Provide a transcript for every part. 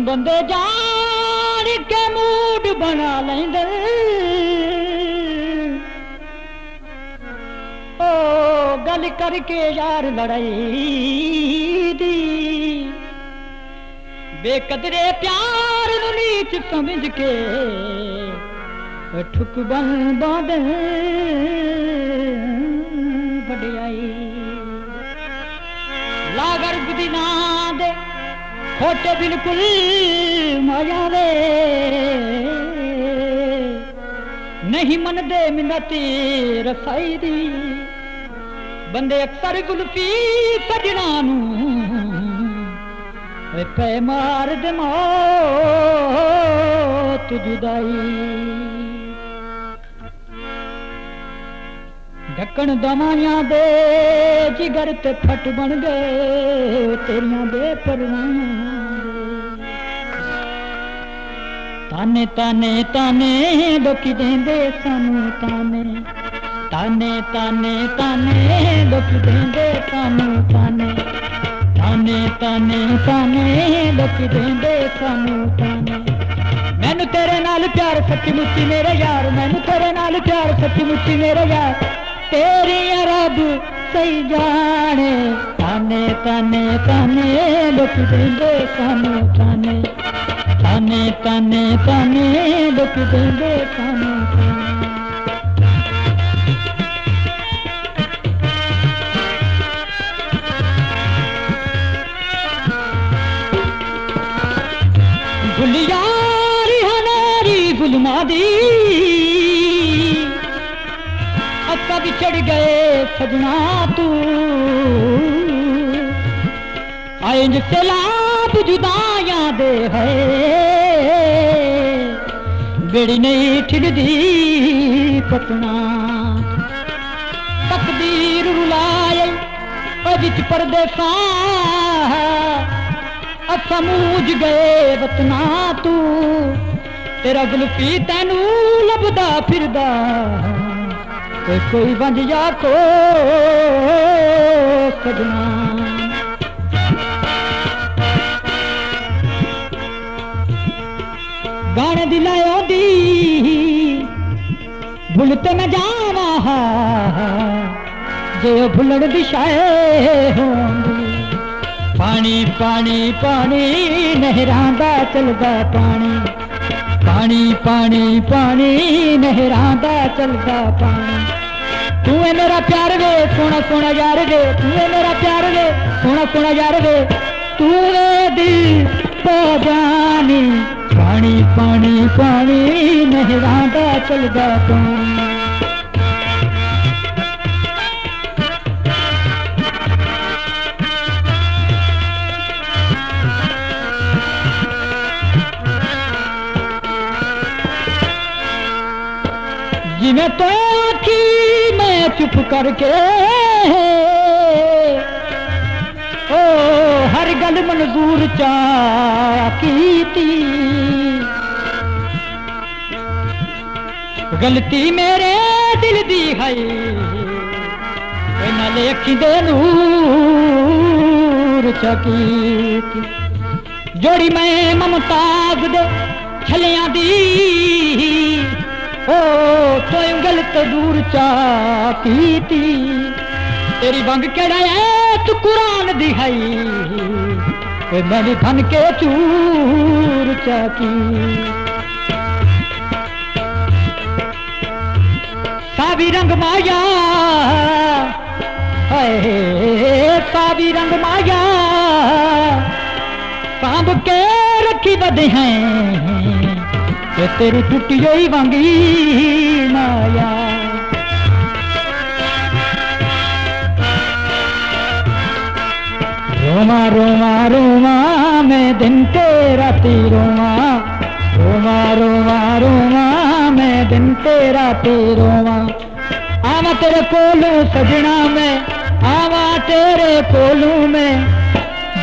बंदे जान के मूड बना लेंदे ओ गल करके यार लड़ाई दी बेकदरे प्यार नू नीच समझ के ठुक बंदा दे वडियाई लागर बुदी ना दे खोटे बिल्कुल माया वे नहीं मन दे मिन्नती रसाई दी बंदे अक्सर गुल्फी सजना नू पे मार दे मौत जुदाई ढक्कन दवाइयां दे जिगर ते फट बन गए तेरियां दे परवाइयां ताने ताने ताने लोकी देंदे सानू ताने ताने ताने ताने लोकी देंदे सानू ताने ताने ताने ताने लोकी देंदे सानू ताने मैनू तेरे नाल प्यार सच्ची मुच्ची मेरे यार मैनू तेरे नाल प्यार सच्ची मुच्ची मेरे यार तेरी रब सही जाने ताने ताने ताने लोकी देंदे सानू ताने ताने ताने ताने लोकी देंदे सानू ताने गुलियारी हनारी गुलमा दी अक्का भी चढ़ गए सजना तू आए जिससे लाभ जुदाइयां दे है बेड़ी नहीं ठिलदी पतना तकदीर रुलाए अजित परदेसा समूझ गए वतना तू तेरा गुल्फी तैनू लभदा फिरदा कोई बंज जा को सजना गाने दी लायो दी भुल ते मैं जावा जे भुलण दी शाये होंदी पानी पानी पानी नहरां दा चलदा पानी पानी पानी पानी नहरां दा चलदा पानी तू है मेरा प्यार वे सोना सोना यार वे तू है मेरा प्यार वे सोना सोना यार वे तू है दिल तो जानी पानी पानी पानी नहरां दा चलदा पानी जिमें तो आखी मैं चुप करके ओ हर गल मंजूर चा कीती गलती मेरे दिल दी है नाले अखी दे नूर चा कीती जोड़ी मैं ममताज दे छलियां दी ओ तो गलत दूर चा कीती तेरी बंग केड़ा है तू कुरान दी है मैंने धन के चूर चा की सावी रंग माया है सावी रंग माया सांभ के रखी बदे हैं तेरी टूटी हुई वांगी माया रोमा रोमा रोमा मैं दिन तेरा ती रोमा रोमा रोमा रोमा मैं दिन तेरा ती रोमा आवा तेरे कोलू सजना में आवा तेरे कोलू में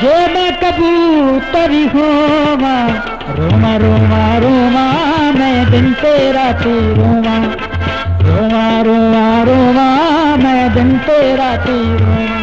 जे मैं कबूतरी होवा रोमा रोमा रोमा मैं दिन तेरा ती रोमा रोमा रोमा रोमा मैं दिन तेरा ती रोमा